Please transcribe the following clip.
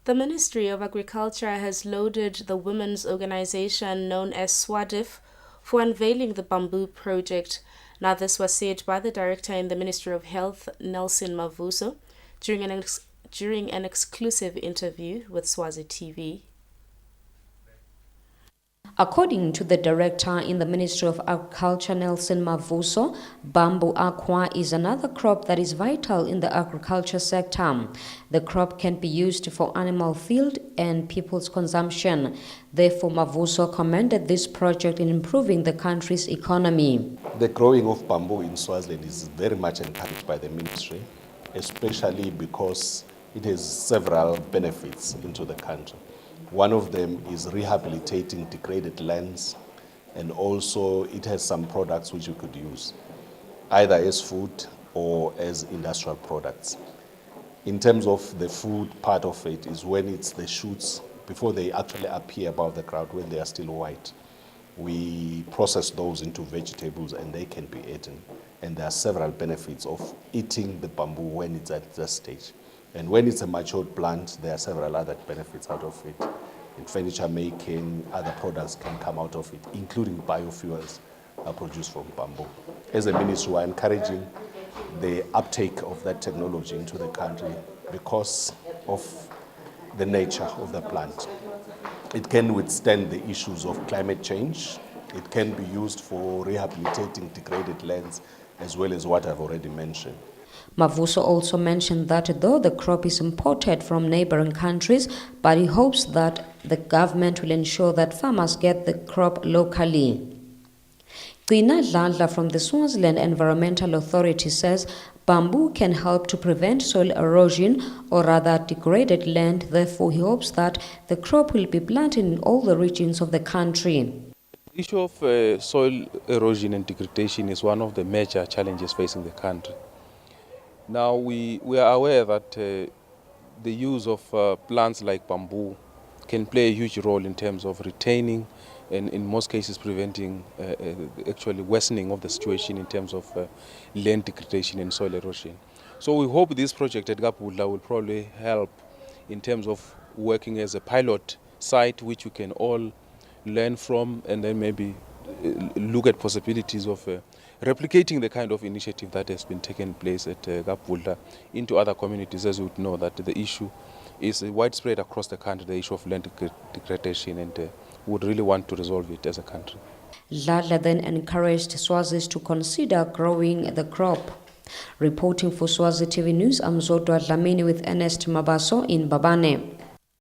The Ministry of Agriculture has lauded the women's organization known as SWADIF for unveiling the bamboo project. Now, this was said by the director in the Ministry of Health, Nelson Mavuso, during an exclusive interview with Swazi TV. According to the director in the Ministry of Agriculture, Nelson Mavuso, bamboo aqua is another crop that is vital in the agriculture sector. The crop can be used for animal feed and people's consumption. Therefore, Mavuso commended this project in improving the country's economy. The growing of bamboo in Swaziland is very much encouraged by the ministry, especially because it has several benefits into the country. One of them is rehabilitating degraded lands, and also it has some products which you could use, either as food or as industrial products. In terms of the food part of it is when it's the shoots, before they actually appear above the ground, when they are still white. We process those into vegetables and they can be eaten. And there are several benefits of eating the bamboo when it's at that stage. And when it's a matured plant, there are several other benefits out of it. In furniture making, other products can come out of it, including biofuels are produced from bamboo. As a ministry, we're encouraging the uptake of that technology into the country because of the nature of the plant. It can withstand the issues of climate change. It can be used for rehabilitating degraded lands, as well as what I've already mentioned. Mavuso also mentioned that though the crop is imported from neighboring countries, but he hopes that the government will ensure that farmers get the crop locally. Gcina Dladla from the Swaziland Environmental Authority says bamboo can help to prevent soil erosion or rather degraded land. Therefore, he hopes that the crop will be planted in all the regions of the country. The issue of soil erosion and degradation is one of the major challenges facing the country. Now, we are aware that the use of plants like bamboo can play a huge role in terms of retaining and in most cases preventing actually worsening of the situation in terms of land degradation and soil erosion. So we hope this project at Gapudla will probably help in terms of working as a pilot site which we can all learn from and then maybe look at possibilities of replicating the kind of initiative that has been taken place at Gapudla into other communities, as we would know that the issue is widespread across the country, the issue of land degradation, and would really want to resolve it as a country. Dladla then encouraged Swazis to consider growing the crop. Reporting for Swazi TV News, I'm Zodwa Dlamini with Ernest Mabaso in Babane.